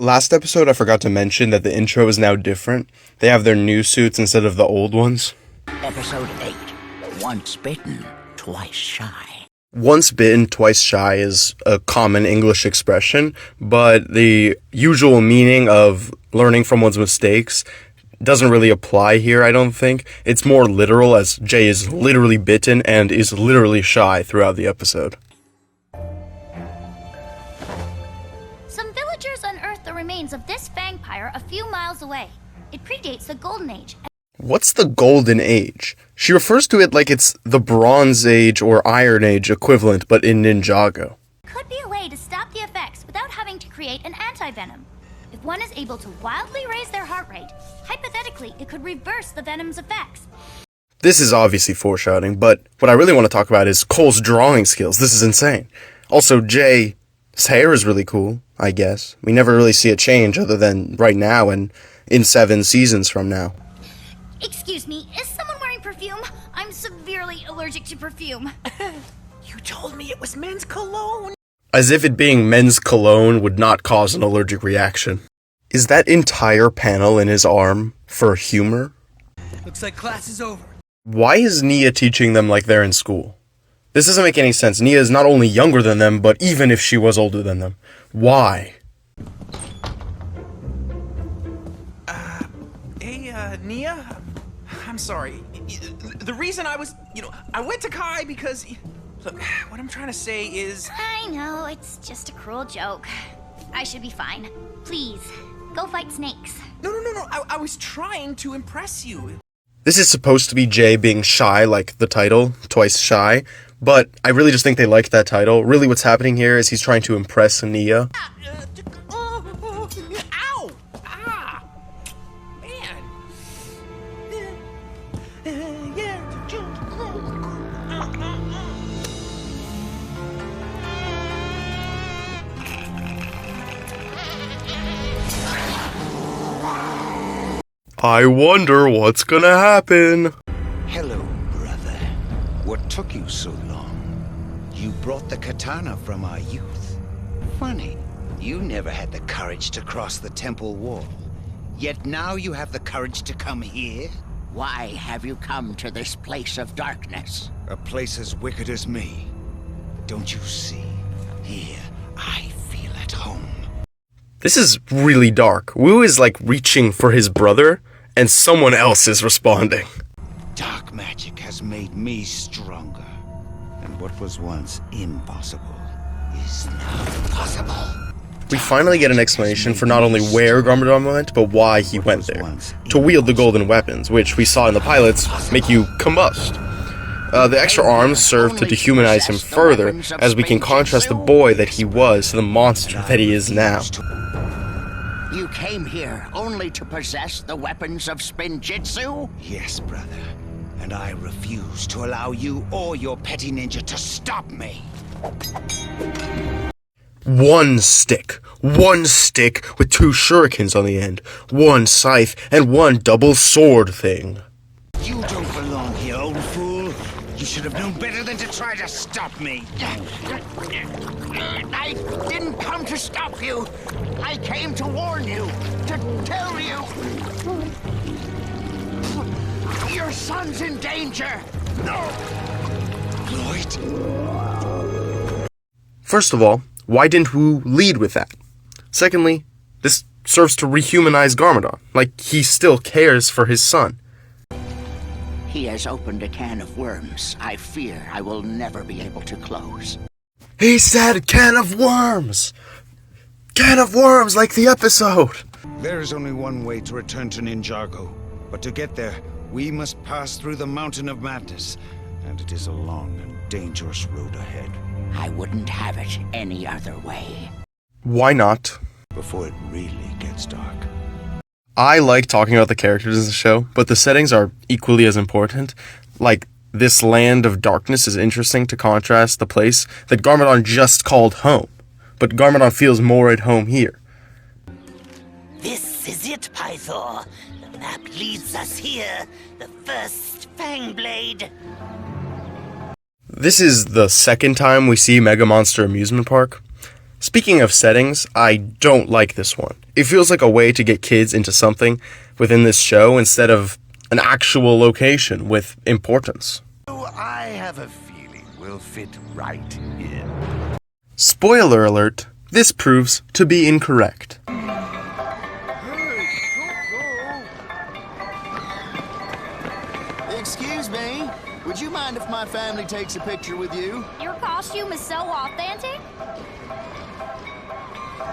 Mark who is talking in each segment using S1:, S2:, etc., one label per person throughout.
S1: Last episode, I forgot to mention that the intro is now different. They have their new suits instead of the old ones.
S2: Episode 8. Once bitten, twice shy.
S1: Once bitten, twice shy is a common English expression, but the usual meaning of learning from one's mistakes doesn't really apply here, I don't think. It's more literal, as Jay is literally bitten and is literally shy throughout the episode.
S3: Some villagers unearthed the remains of this vampire a few miles away. It predates the Golden Age.
S1: What's the Golden Age? She refers to it like it's the Bronze Age or Iron Age equivalent, but in Ninjago.
S3: Could be a way to stop the effects without having to create an anti-venom. If one is able to wildly raise their heart rate, hypothetically, it could reverse the venom's effects.
S1: This is obviously foreshadowing, but what I really want to talk about is Cole's drawing skills. This is insane. Also, Jay's hair is really cool, I guess. We never really see a change other than right now and in 7 seasons from now.
S3: Excuse me, is someone wearing perfume? I'm severely allergic to perfume.
S4: You told me it was men's cologne.
S1: As if it being men's cologne would not cause an allergic reaction. Is that entire panel in his arm for humor?
S4: Looks like class is over.
S1: Why is Nia teaching them like they're in school? This doesn't make any sense. Nia is not only younger than them, but even if she was older than them. Why?
S4: Hey, Nia? I'm sorry. The reason I was, I went to Kai because... Look, what I'm trying to say is...
S3: I know, it's just a cruel joke. I should be fine. Please, go fight snakes.
S4: No. I was trying to impress you.
S1: This is supposed to be Jay being shy, like the title, Twice Shy, but I really just think they liked that title. Really what's happening here is he's trying to impress Nia.
S4: Ow! Ah! Man!
S1: I wonder what's gonna happen.
S5: Hello, brother. What took you so long? You brought the katana from our youth. Funny, you never had the courage to cross the temple wall. Yet now you have the courage to come here?
S2: Why have you come to this place of darkness?
S5: A place as wicked as me. Don't you see? Here, I feel at home.
S1: This is really dark. Wu is like reaching for his brother, and someone else is responding.
S5: Dark magic has made me stronger. And what was once impossible is now possible.
S1: We finally get an explanation for not only where Garmadon went, but why he went there. To wield the golden weapons, which we saw in the pilots make you combust. The extra arms serve to dehumanize him further, as we can contrast the boy that he was to the monster that he is now.
S2: You came here only to possess the weapons of Spinjitzu?
S5: Yes, brother. And I refuse to allow you or your petty ninja to stop me.
S1: One stick with 2 shurikens on the end, 1 scythe, and 1 double sword thing.
S5: You don't belong here, old fool. You should have known better than to try to stop me.
S2: I didn't come to stop you. I came to warn you, to tell you. Your son's in danger. No.
S5: Lloyd?
S1: First of all, why didn't Wu lead with that? Secondly, this serves to rehumanize Garmadon, like he still cares for his son.
S2: He has opened a can of worms I fear I will never be able to close.
S1: He said can of worms! Can of worms, like the episode!
S5: There is only one way to return to Ninjago. But to get there, we must pass through the Mountain of Madness. And it is a long and dangerous road ahead.
S2: I wouldn't have it any other way.
S1: Why not?
S5: Before it really gets dark.
S1: I like talking about the characters in the show, but the settings are equally as important. Like, this land of darkness is interesting to contrast the place that Garmadon just called home. But Garmadon feels more at home here.
S6: This is it, Pythor. The map leads us here. The first Fangblade.
S1: This is the second time we see Mega Monster Amusement Park. Speaking of settings, I don't like this one. It feels like a way to get kids into something within this show instead of an actual location with importance.
S7: I have a feeling we'll fit right in.
S1: Spoiler alert, this proves to be incorrect.
S8: Excuse me, would you mind if my family takes a picture with you?
S3: Your costume is so authentic.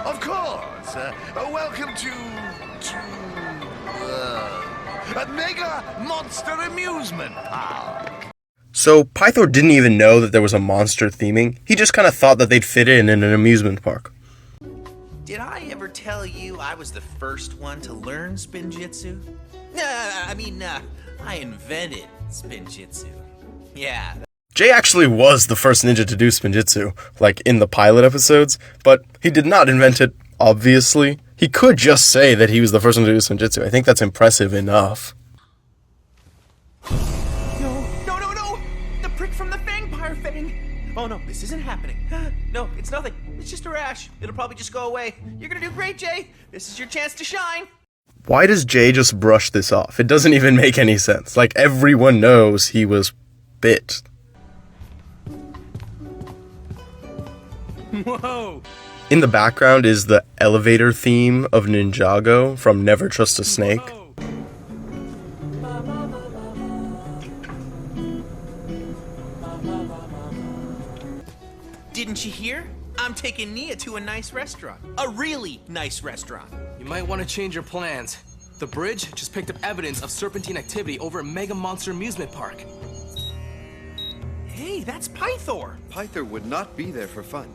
S7: Of course. Welcome to a mega monster amusement park.
S1: So Pythor didn't even know that there was a monster theming. He just kind of thought that they'd fit in an amusement park.
S4: Did I ever tell you I was the first one to learn spinjitzu? I invented spinjitzu. Yeah.
S1: Jay actually was the first ninja to do spinjitzu, like in the pilot episodes, but he did not invent it, obviously. He could just say that he was the first one to do spinjitzu. I think that's impressive enough.
S4: No! The prick from the vampire fang! Oh no, this isn't happening. No, it's nothing. It's just a rash. It'll probably just go away. You're gonna do great, Jay. This is your chance to shine.
S1: Why does Jay just brush this off? It doesn't even make any sense. Like, everyone knows he was bit.
S4: Whoa!
S1: In the background is the elevator theme of Ninjago from Never Trust a Snake.
S4: Whoa. Didn't you hear? I'm taking Nia to a nice restaurant. A really nice restaurant.
S9: You might want to change your plans. The bridge just picked up evidence of serpentine activity over at Mega Monster Amusement Park.
S4: Hey, that's Pythor.
S10: Pythor would not be there for fun.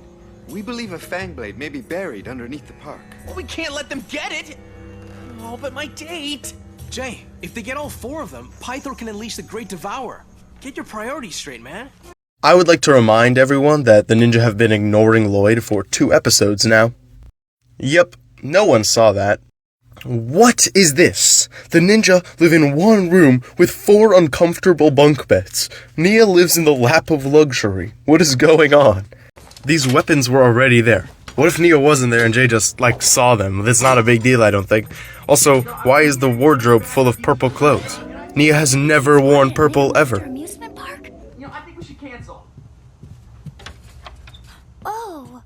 S10: We believe a fangblade may be buried underneath the park.
S4: Well, we can't let them get it. Oh, but my date.
S9: Jay, if they get all four of them, Pythor can unleash the Great Devourer. Get your priorities straight, man.
S1: I would like to remind everyone that the ninja have been ignoring Lloyd for 2 episodes now. Yep, no one saw that. What is this? The ninja live in one room with 4 uncomfortable bunk beds. Nia lives in the lap of luxury. What is going on? These weapons were already there. What if Nia wasn't there and Jay just, saw them? That's not a big deal, I don't think. Also, why is the wardrobe full of purple clothes? Nia has never worn purple ever.
S3: Amusement park?
S4: I think we should cancel.
S3: Oh,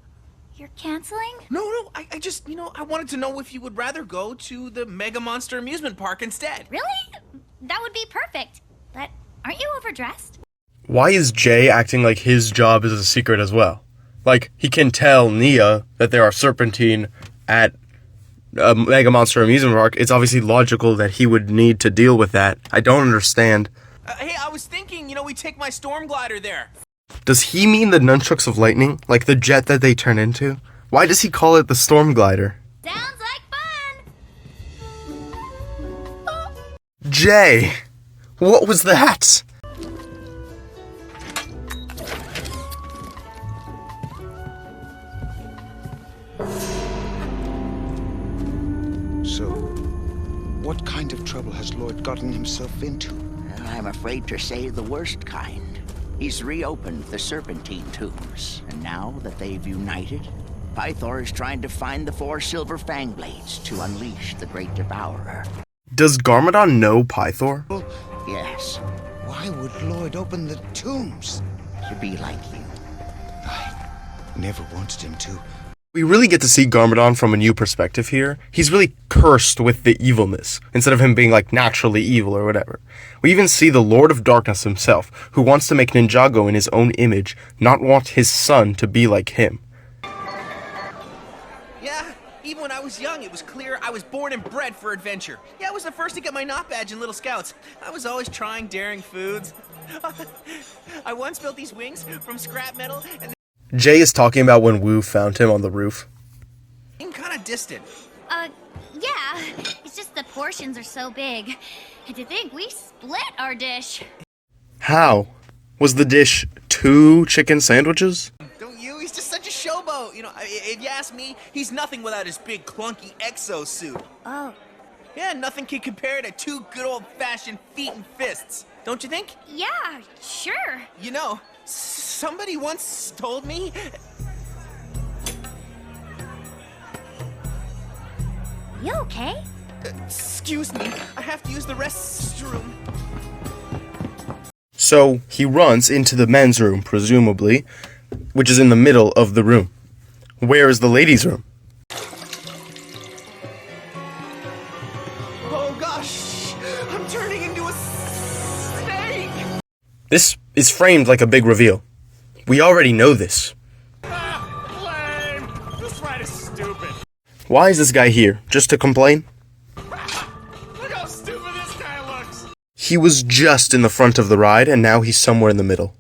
S3: you're canceling?
S4: No, I just, I wanted to know if you would rather go to the Mega Monster Amusement Park instead.
S3: Really? That would be perfect. But aren't you overdressed?
S1: Why is Jay acting like his job is a secret as well? Like, he can tell Nia that there are serpentine at a Mega Monster Amusement Park. It's obviously logical that he would need to deal with that. I don't understand.
S4: Hey, I was thinking, we take my storm glider there.
S1: Does he mean the nunchucks of lightning? Like the jet that they turn into? Why does he call it the storm glider?
S3: Sounds like fun!
S1: Jay! What was that?
S5: So, what kind of trouble has Lloyd gotten himself into?
S2: I'm afraid to say the worst kind. He's reopened the serpentine tombs, and now that they've united, Pythor is trying to find the 4 silver fang blades to unleash the Great Devourer.
S1: Does Garmadon know Pythor?
S2: Yes,
S5: Why would Lloyd open the tombs?
S2: to be like you.
S5: I never wanted him to.
S1: We really get to see Garmadon from a new perspective here. He's really cursed with the evilness, instead of him being naturally evil or whatever. We even see the Lord of Darkness himself, who wants to make Ninjago in his own image, not want his son to be like him.
S4: Yeah, even when I was young, it was clear I was born and bred for adventure. Yeah, I was the first to get my knot badge in Little Scouts. I was always trying daring foods. I once built these wings from scrap metal, and
S1: Jay is talking about when Wu found him on the roof.
S4: they seem kind of distant.
S3: Yeah. It's just the portions are so big. And to think we split our dish.
S1: How? Was the dish 2 chicken sandwiches?
S4: Don't you? He's just such a showboat. If you ask me, he's nothing without his big clunky exosuit.
S3: Oh.
S4: Yeah, nothing can compare to 2 good old-fashioned feet and fists. Don't you think?
S3: Yeah, sure.
S4: Somebody once told me...
S3: You okay?
S4: Excuse me, I have to use the restroom.
S1: So he runs into the men's room, presumably, which is in the middle of the room. Where is the ladies' room?
S4: Oh gosh, I'm turning into a snake!
S1: This is framed like a big reveal. We already know this.
S4: Lame! This ride is stupid.
S1: Why is this guy here? Just to complain?
S4: Look how stupid this guy looks!
S1: He was just in the front of the ride, and now he's somewhere in the middle.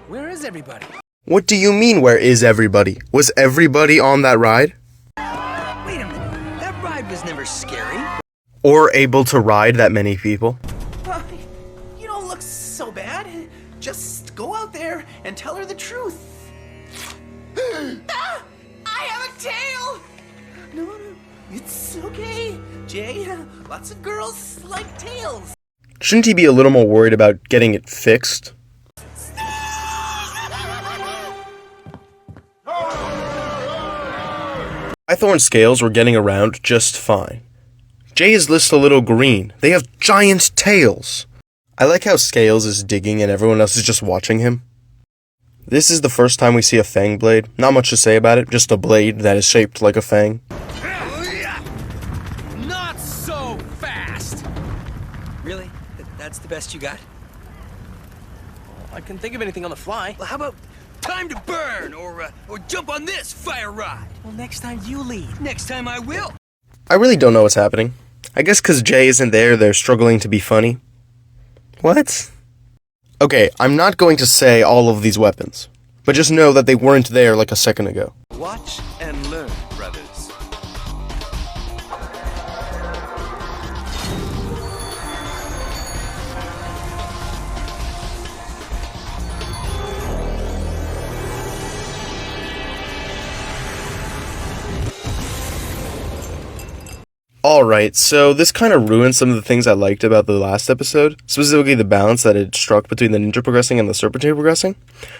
S9: Where is everybody?
S1: What do you mean, where is everybody? Was everybody on that ride?
S6: Wait a minute. That ride was never scary.
S1: Or able to ride that many people?
S4: You don't look so bad. Just go out there and tell her the truth. Ah! I have a tail! No, it's okay, Jay. Lots of girls like tails.
S1: Shouldn't he be a little more worried about getting it fixed? Pythor and Scales were getting around just fine. Jay's list a little green. They have giant tails. I like how Scales is digging and everyone else is just watching him. This is the first time we see a fang blade. Not much to say about it, just a blade that is shaped like a fang.
S9: Not so fast!
S6: Really? That's the best you got?
S9: I can think of anything on the fly.
S6: Well, how about time to burn or jump on this fire ride?
S9: Well, next time you lead.
S6: Next time I will.
S1: I really don't know what's happening. I guess because Jay isn't there, they're struggling to be funny. What? Okay, I'm not going to say all of these weapons, but just know that they weren't there like a second ago.
S7: Watch and learn, brothers.
S1: Alright, so this kind of ruined some of the things I liked about the last episode, specifically the balance that it struck between the ninja progressing and the serpentine progressing.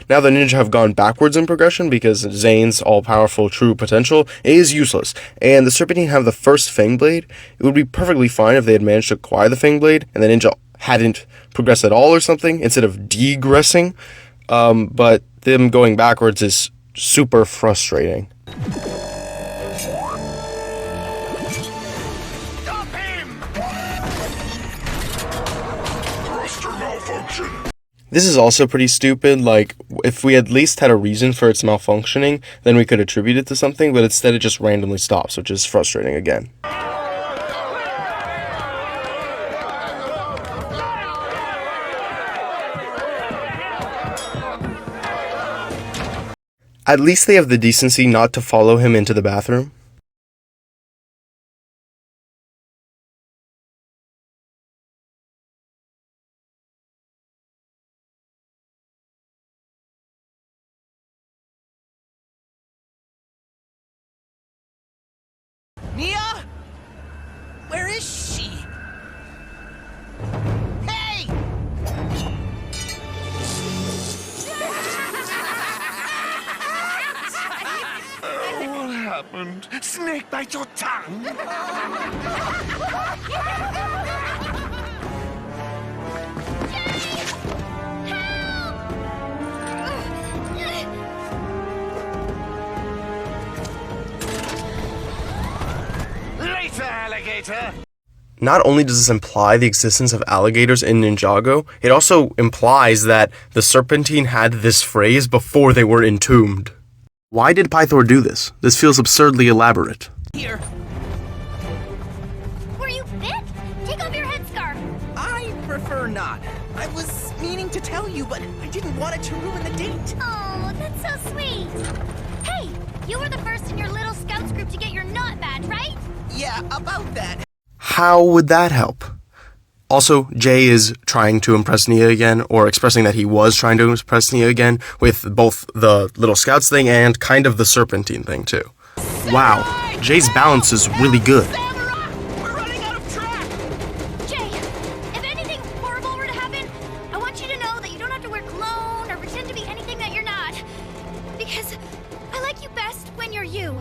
S1: Now the ninja have gone backwards in progression because Zane's all-powerful true potential is useless, and the serpentine have the first Fang Blade. It would be perfectly fine if they had managed to acquire the Fang Blade, and the ninja hadn't progressed at all or something, instead of degressing, but them going backwards is super frustrating. This is also pretty stupid. Like, if we at least had a reason for its malfunctioning, then we could attribute it to something, but instead it just randomly stops, which is frustrating again. At least they have the decency not to follow him into the bathroom.
S4: Nia? Where is she? Hey!
S7: What happened? Snake bite your tongue? Later, alligator!
S1: Not only does this imply the existence of alligators in Ninjago, it also implies that the Serpentine had this phrase before they were entombed. Why did Pythor do this? This feels absurdly elaborate.
S4: Here.
S3: Were you bit? Take off your headscarf.
S4: I prefer not. I was meaning to tell you, but I didn't want it to ruin the date.
S3: Oh, that's so sweet. Hey, you were the first in your little scouts group to get your knot badge, right?
S4: Yeah, about that.
S1: How would that help? Also, Jay is trying to impress Nia again, or expressing that he was trying to impress Nia again, with both the Little Scouts thing and kind of the Serpentine thing, too. Wow, Jay's balance is really good.
S4: We're running out of track!
S3: Jay, if anything horrible were to happen, I want you to know that you don't have to wear cologne or pretend to be anything that you're not. Because I like you best when you're you.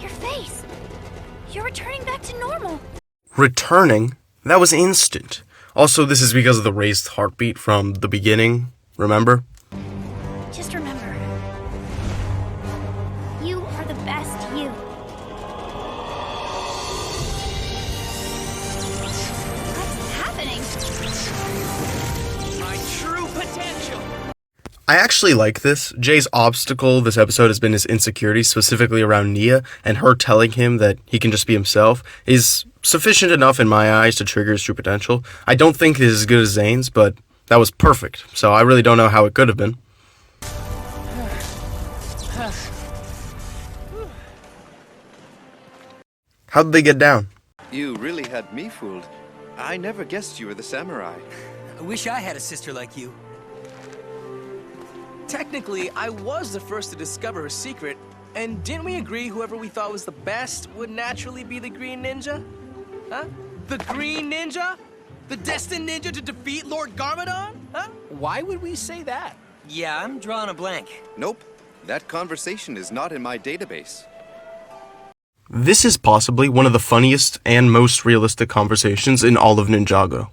S3: Your face. You're returning back to normal.
S1: Returning? That was instant. Also, this is because of the raised heartbeat from the beginning, remember?
S3: Just remember, you are the best you. What's happening?
S4: My true potential!
S1: I actually like this. Jay's obstacle this episode has been his insecurity, specifically around Nia, and her telling him that he can just be himself is sufficient enough in my eyes to trigger his true potential. I don't think it is as good as Zane's, but that was perfect, so I really don't know how it could have been. How'd they get down?
S10: You really had me fooled. I never guessed you were the samurai.
S9: I wish I had a sister like you. Technically, I was the first to discover her secret, and didn't we agree whoever we thought was the best would naturally be the Green Ninja? Huh? The Green Ninja? The destined ninja to defeat Lord Garmadon? Huh?
S4: Why would we say that?
S9: Yeah, I'm drawing a blank.
S10: Nope. That conversation is not in my database.
S1: This is possibly one of the funniest and most realistic conversations in all of Ninjago.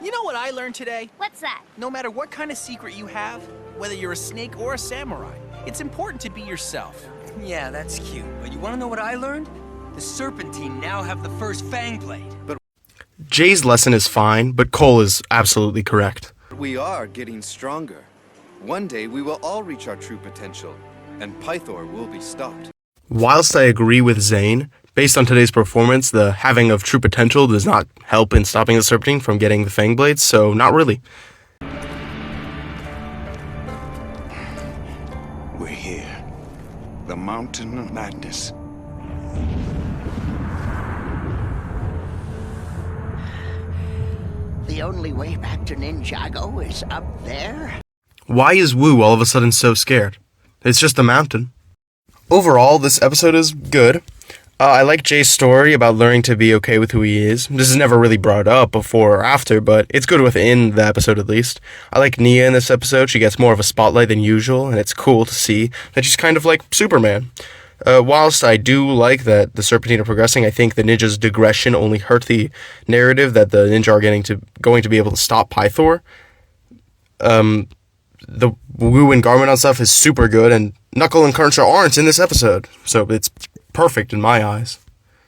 S4: You know what I learned today?
S3: What's that?
S4: No matter what kind of secret you have, whether you're a snake or a samurai, it's important to be yourself.
S9: Yeah, that's cute. But you want to know what I learned? The Serpentine now have the first Fang Blade.
S10: But
S1: Jay's lesson is fine, but Cole is absolutely correct.
S10: we are getting stronger. One day we will all reach our true potential, and Pythor will be stopped.
S1: Whilst I agree with Zane, based on today's performance, the having of true potential does not help in stopping the Serpentine from getting the Fang Blades, so not really.
S5: We're here. The Mountain of Madness.
S2: The only way back to Ninjago is up there?
S1: Why is Wu all of a sudden so scared? It's just a mountain. Overall, this episode is good. I like Jay's story about learning to be okay with who he is. This is never really brought up before or after, but it's good within the episode at least. I like Nia in this episode. She gets more of a spotlight than usual, and it's cool to see that she's kind of like Superman. Whilst I do like that the Serpentine are progressing, I think the ninja's digression only hurt the narrative that the ninja are going to be able to stop Pythor. The Wu and Garmadon stuff is super good, and Knuckle and Cruncher aren't in this episode, so it's perfect in my eyes.